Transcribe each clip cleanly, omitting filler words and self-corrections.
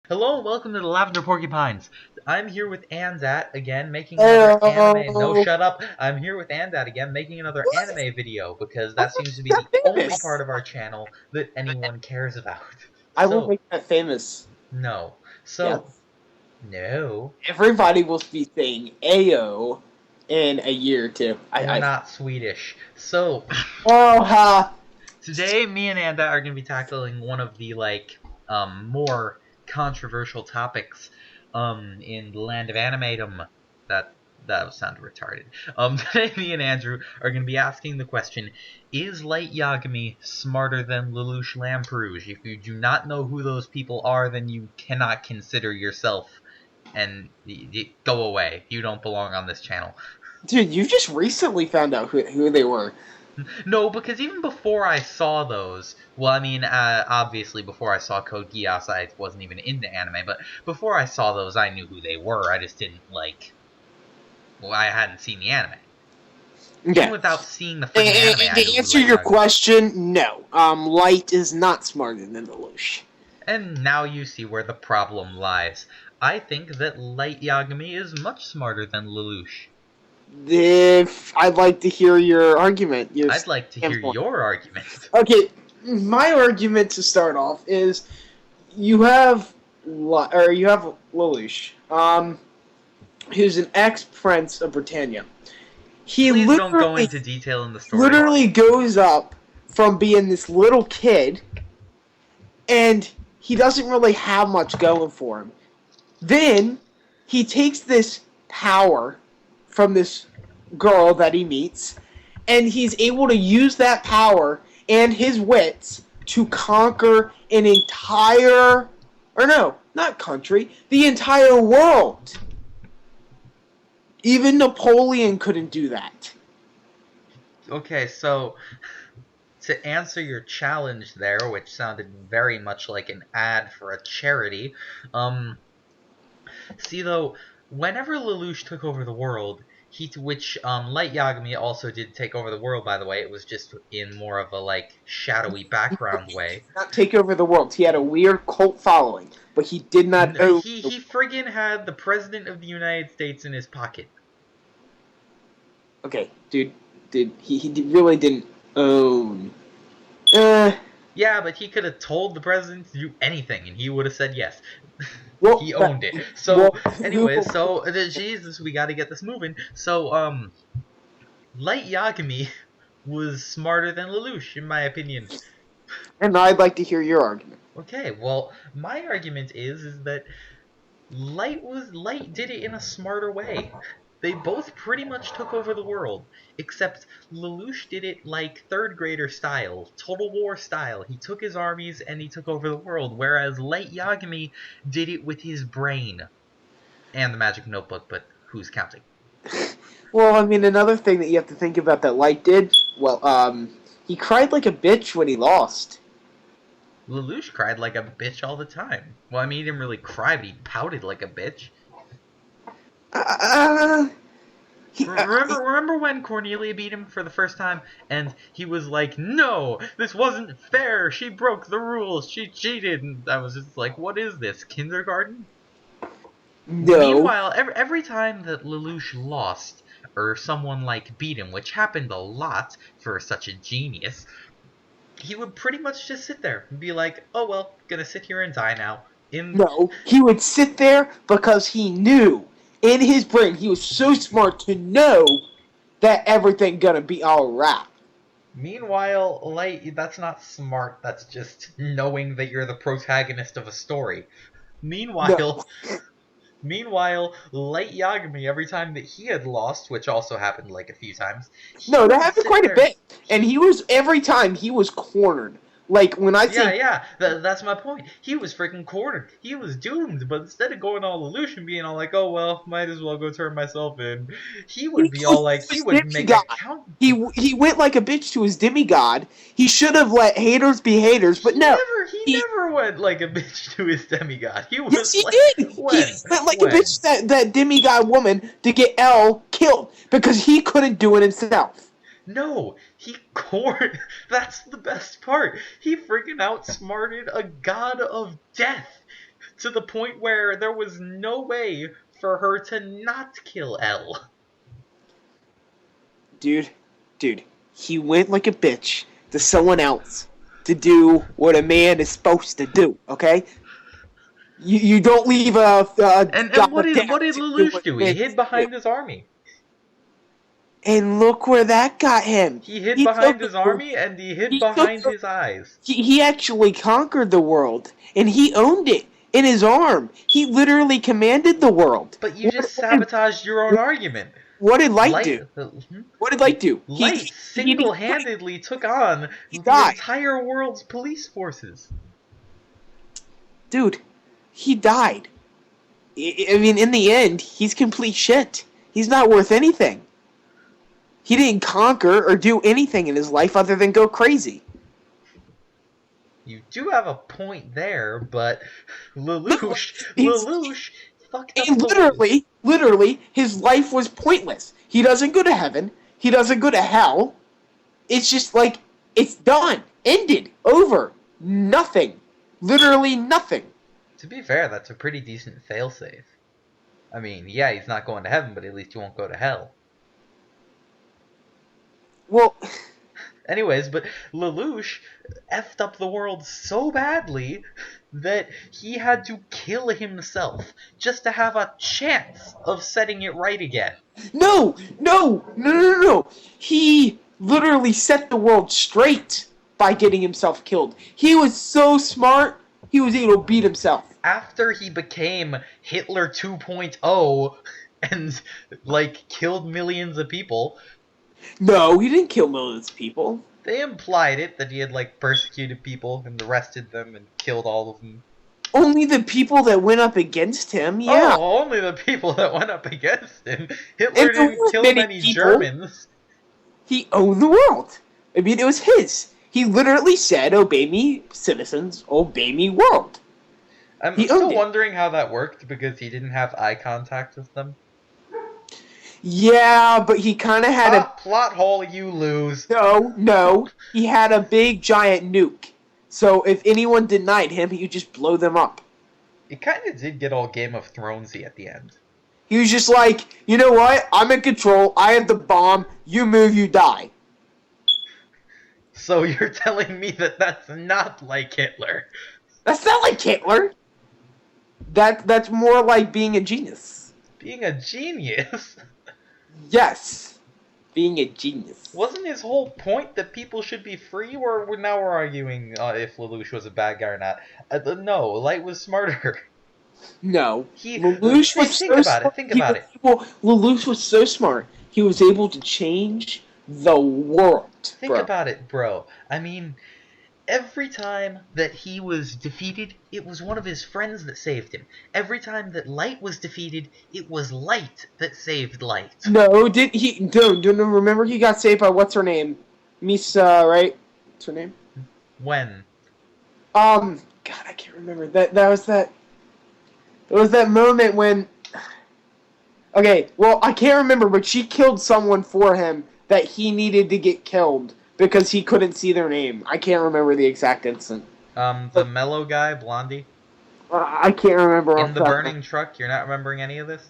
Hello and welcome to the Lavender Porcupines. I'm here with Andat again, making another anime. No, Oh, shut up. I'm here with Andat again, making another what? anime video because I that will seems to make be that the only famous. part of our channel that anyone cares about. I will So, make that famous. no. Yes. So, no. Everybody will be saying Ayo in a year or two. We're not Swedish. So, Oh, ha. today me and Andat are going to be tackling one of the, more controversial topics, in the land of animatum. That sounded retarded. Today, me and Andrew are going to be asking the question: is Light Yagami smarter than Lelouch Lamprouge? If you do not know who those people are, then you cannot consider yourself, and go away. You don't belong on this channel. Dude, you just recently found out who they were. No, because even before I saw those, well, I mean, obviously before I saw Code Geass, I wasn't even into anime, but before I saw those, I knew who they were. I just didn't well, I hadn't seen the anime. Even Okay. without seeing the freaking anime, I knew To who answer Light your Yagami was. question, no. Light is not smarter than Lelouch. And now you see where the problem lies. I think that Light Yagami is much smarter than Lelouch. If I'd like to hear your argument, your I'd like to hear standpoint. your argument. Okay, my argument to start off is you have you have Lelouch, who's an ex-prince of Britannia. He Please don't go literally, into detail in the story. literally goes up from being this little kid, and he doesn't really have much going for him. Then he takes this power from this girl that he meets, and he's able to use that power and his wits to conquer an entire, or no, not country, the entire world. Even Napoleon couldn't do that. Okay, so to answer your challenge there, which sounded very much like an ad for a charity, um, see though, whenever Lelouch took over the world, which Light Yagami also did take over the world, by the way. It was just in more of a shadowy background way. Not take over the world. He had a weird cult following, but he did not own. He friggin' had the president of the United States in his pocket. Okay, dude, he really didn't own. Yeah, but he could have told the president to do anything, and he would have said yes. Well, He owned it. So, anyways, Jesus, we got to get this moving. So, Light Yagami was smarter than Lelouch, in my opinion. and I'd like to hear your argument. Okay, well, my argument is that Light did it in a smarter way. They both pretty much took over the world, except Lelouch did it like third grader style, Total War style. He took his armies and he took over the world, whereas Light Yagami did it with his brain and the magic notebook, but who's counting? Well, I mean, another thing that you have to think about that Light did, well, he cried like a bitch when he lost. Lelouch cried like a bitch all the time. Well, I mean, he didn't really cry, but he pouted like a bitch. Uh, Remember when Cornelia beat him for the first time, and he was like, "No, this wasn't fair. She broke the rules. She cheated." And I was just like, "What is this, kindergarten?" no. Meanwhile, every time that Lelouch lost, or someone beat him, which happened a lot for such a genius, he would pretty much just sit there and be like, "Oh well, gonna sit here and die now." No, he would sit there because he knew in his brain, he was so smart to know that everything gonna be alright. Meanwhile, that's not smart. That's just knowing that you're the protagonist of a story. No. Meanwhile, Meanwhile, Light Yagami, every time that he had lost, which also happened a few times, he No, that would happened sit quite a there. bit. And he was, every time, he was cornered. Like, when I Yeah, say, yeah, that's my point. He was freaking cornered. He was doomed. But instead of going all Lelouch and being all like, "Oh well, might as well go turn myself in," he would be all like, he his would make a demigod. count. He went like a bitch to his demigod. He should have let haters be haters, but no. He He, never went like a bitch to his demigod. He yes, was he like, did. He when, went like a when? bitch that demigod woman to get L killed because he couldn't do it himself. No, he cornered. That's the best part. He freaking outsmarted a god of death to the point where there was no way for her to not kill L. Dude, he went like a bitch to someone else to do what a man is supposed to do, okay? You don't leave a And god down what did to do Lelouch what do? a He man hid do. behind his army. And look where that got him. He hid He behind took his the, army, and he hid he took behind the, his eyes. he actually conquered the world, and he owned it in his arm. He literally commanded the world. But you just sabotaged your own argument. What did Light Light, do? What did Light do? Light single-handedly took on he the died. entire world's police forces. Dude, he died. I mean, in the end, he's complete shit. He's not worth anything. He didn't conquer or do anything in his life other than go crazy. You do have a point there, but Lelouch fucked up. And literally, his life was pointless. He doesn't go to heaven. He doesn't go to hell. It's just like, it's done. Ended. Over. Nothing. Literally nothing. To be fair, that's a pretty decent failsafe. I mean, yeah, he's not going to heaven, but at least he won't go to hell. Well, anyways, but Lelouch effed up the world so badly that he had to kill himself just to have a chance of setting it right again. No. He literally set the world straight by getting himself killed. He was so smart, he was able to beat himself. After he became Hitler 2.0 and, like, killed millions of people. No, he didn't kill millions of people. They implied it, that he had, like, persecuted people and arrested them and killed all of them. Only the people that went up against him, yeah. Oh, only the people that went up against him. Hitler didn't kill many Germans. He owned the world. I mean, it was his. He literally said, "Obey me, citizens, obey me, world." I'm still wondering how that worked, because he didn't have eye contact with them. Yeah, but he kind of had a... Plot hole, you lose. No. He had a big, giant nuke. So if anyone denied him, he would just blow them up. It kind of did get all Game of Thronesy at the end. He was just like, you know what? I'm in control. I have the bomb. You move, you die. So you're telling me that that's not like Hitler? That's not like Hitler. That's more like being a genius. Being a genius? Yes. Being a genius. Wasn't his whole point that people should be free? Or now we're arguing if Lelouch was a bad guy or not. No, Light was smarter. No. Lelouch was Think about it. Lelouch was so smart. He was able to change the world. Think about it, bro. I mean, every time that he was defeated, it was one of his friends that saved him. Every time that Light was defeated, it was Light that saved Light. No, did he? Don't remember he got saved by what's her name? Misa, right? What's her name? When? God, I can't remember. That was that. It was that moment when. Okay, well, I can't remember, but she killed someone for him that he needed to get killed because he couldn't see their name. I can't remember the exact instant. The mellow guy, Blondie? I can't remember. In the burning truck? You're not remembering any of this?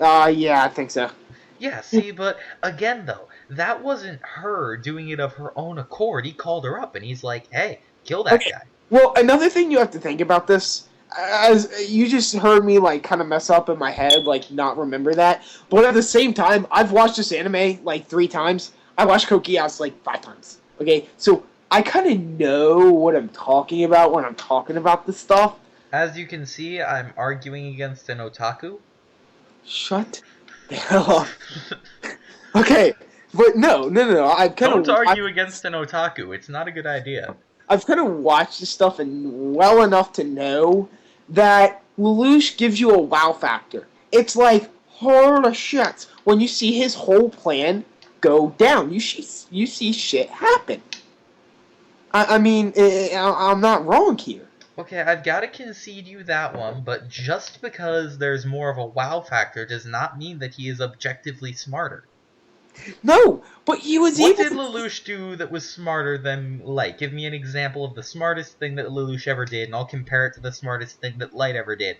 Yeah, I think so. Yeah, see, but again, though, that wasn't her doing it of her own accord. He called her up, and he's like, hey, kill that guy. Well, another thing you have to think about this, as you just heard me, like, kind of mess up in my head, like, not remember that, but at the same time, I've watched this anime, like, 3 times. I watched Code Geass, like, 5 times. Okay, so I kind of know what I'm talking about when I'm talking about this stuff. As you can see, I'm arguing against an otaku. Shut the hell up. Okay, but no. Don't argue against an otaku. It's not a good idea. I've kind of watched this stuff and well enough to know that Lelouch gives you a wow factor. It's like, holy shit, when you see his whole plan go down, you see shit happen. I mean, I'm not wrong here. Okay, I've got to concede you that one, but just because there's more of a wow factor does not mean that he is objectively smarter. No, but he was What able did to. Lelouch do that was smarter than Light? Give me an example of the smartest thing that Lelouch ever did, and I'll compare it to the smartest thing that Light ever did.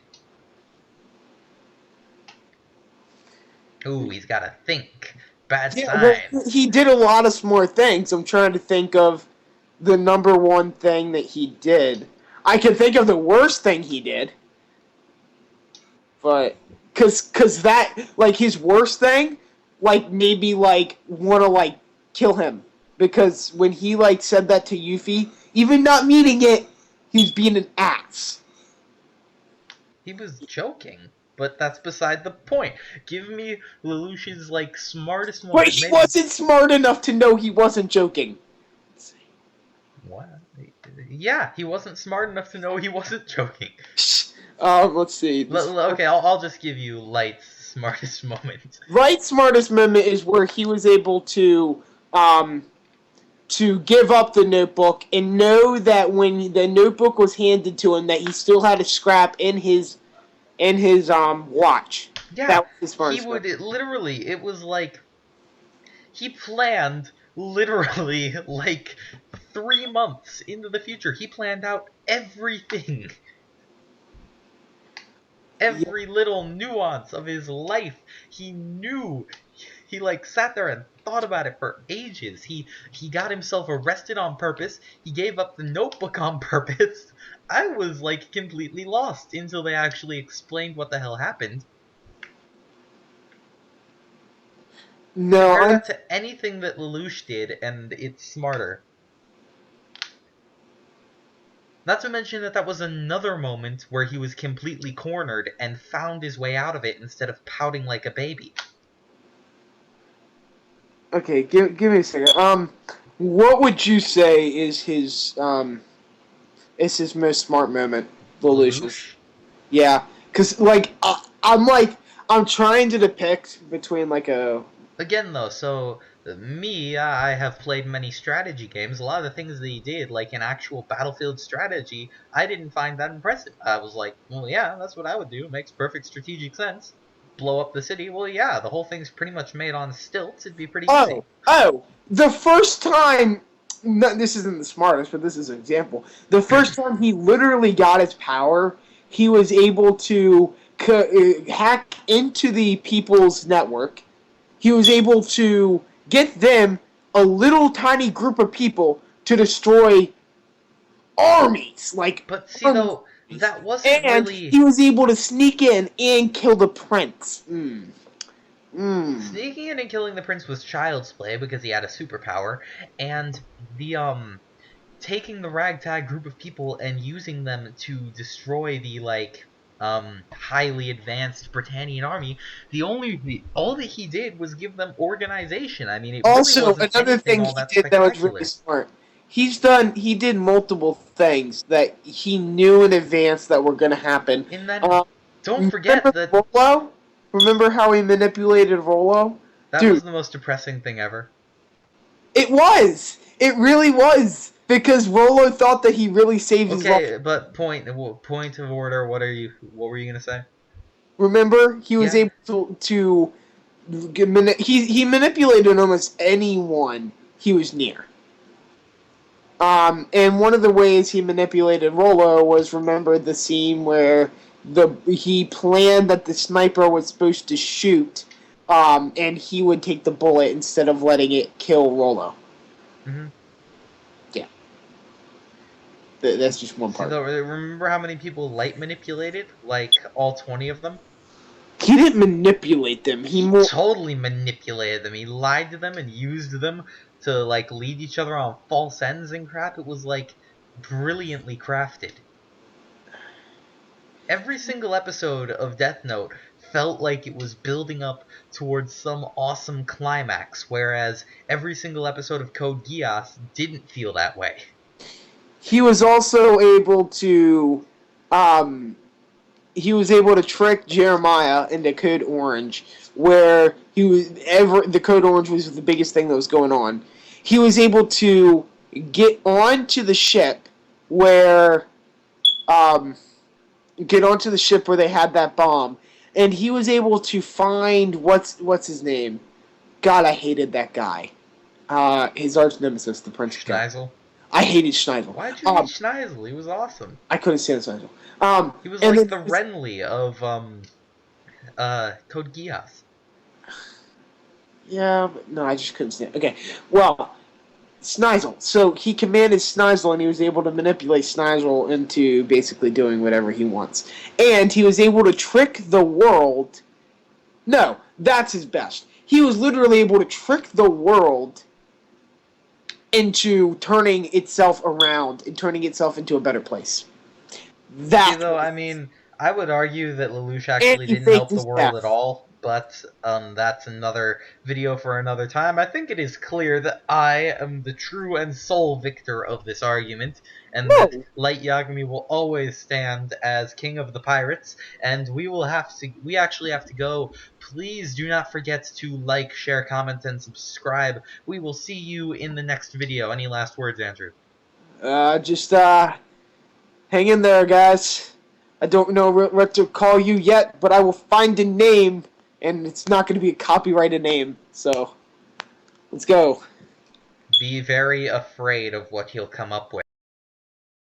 Ooh, he's gotta think. Bad Yeah, well, sign. he did a lot of smart things. I'm trying to think of the number one thing that he did. I can think of the worst thing he did, but cause that like his worst thing, like maybe like want to like kill him because when he like said that to Yuffie, even not meaning it, he's being an ass. He was joking, but that's beside the point. Give me Lelouch's like smartest But moment. he Maybe wasn't smart enough to know he wasn't joking. what? Yeah, he wasn't smart enough to know he wasn't joking. Let's see. Okay, I'll just give you Light's smartest moment. Right smartest moment is where he was able um, to give up the notebook and know that when the notebook was handed to him that he still had a scrap in his watch. Yeah, That was his he smartest would moment. literally. It was like he planned literally like 3 months into the future. He planned out everything. Yeah. Every little nuance of his life. He knew. He like sat there and thought about it for ages. He got himself arrested on purpose. He gave up the notebook on purpose. I was like completely lost until they actually explained what the hell happened. No, Compare I'm that to anything that Lelouch did, and it's smarter. Not to mention that that was another moment where he was completely cornered and found his way out of it instead of pouting like a baby. okay. Give me a second. What would you say is his most smart moment, Lelouch's? Lelouch? Yeah, because I'm trying to depict between like a Again, though, so me, I have played many strategy games. A lot of the things that he did, like an actual battlefield strategy, I didn't find that impressive. I was like, well, yeah, that's what I would do. It makes perfect strategic sense. Blow up the city. Well, yeah, the whole thing's pretty much made on stilts. It'd be pretty easy. the first time. No, this isn't the smartest, but this is an example. The first time he literally got his power, he was able to hack into the people's network. He was able to get them a little tiny group of people to destroy armies, like But see, armies. though, that wasn't And really. he was able to sneak in and kill the prince. Mm. Sneaking in and killing the prince was child's play because he had a superpower, and the taking the ragtag group of people and using them to destroy the like highly advanced Britannian army, all that he did was give them organization. I mean, it really Also, wasn't another anything thing all he that did that was really spectacular. smart. He did multiple things that he knew in advance that were going to happen. And then Um, don't remember forget that Rollo? Remember how he manipulated Rollo? that was Dude, the most depressing thing ever. it was. It really was because Rollo thought that he really saved his life. Okay, but point of order. What were you gonna say? Remember, he was Yeah. able to he manipulated almost anyone he was near. And one of the ways he manipulated Rollo was, remember the scene where he planned that the sniper was supposed to shoot, and he would take the bullet instead of letting it kill Rollo. Mm-hmm. Yeah, that's just one See, part. though, remember how many people Light manipulated? Like all 20 of them. He didn't manipulate them. He He more. totally manipulated them. He lied to them and used them to like lead each other on false ends and crap. It was like brilliantly crafted. Every single episode of Death Note felt like it was building up towards some awesome climax, whereas every single episode of Code Geass didn't feel that way. He was also able to, um, he was able to trick Jeremiah into Code Orange, where the Code Orange was the biggest thing that was going on. He was able to get onto the ship where, um, they had that bomb, and he was able to find what's his name, God, I hated that guy. His arch nemesis, the Prince of Dark. Schneisel. I hated Schneisel. Why'd you hate Schneisel? He was awesome. I couldn't stand Schneisel. He was And like then the Renly of Code Geass. yeah, but no, I just couldn't stand. Okay, well, Schneisel. So he commanded Schneisel, and he was able to manipulate Schneisel into basically doing whatever he wants. And he was able to trick the world. No, that's his best. He was literally able to trick the world into turning itself around and turning itself into a better place. That. Though, I mean, I would argue that Lelouch And actually he didn't faked help the his world death. at all, but that's another video for another time. I think it is clear that I am the true and sole victor of this argument, and that No. Light Yagami will always stand as king of the pirates, and we actually have to go. Please do not forget to like, share, comment, and subscribe. We will see you in the next video. Any last words, Andrew? Just hang in there, guys. I don't know what to call you yet, but I will find a name, and it's not going to be a copyrighted name. So, let's go. Be very afraid of what he'll come up with.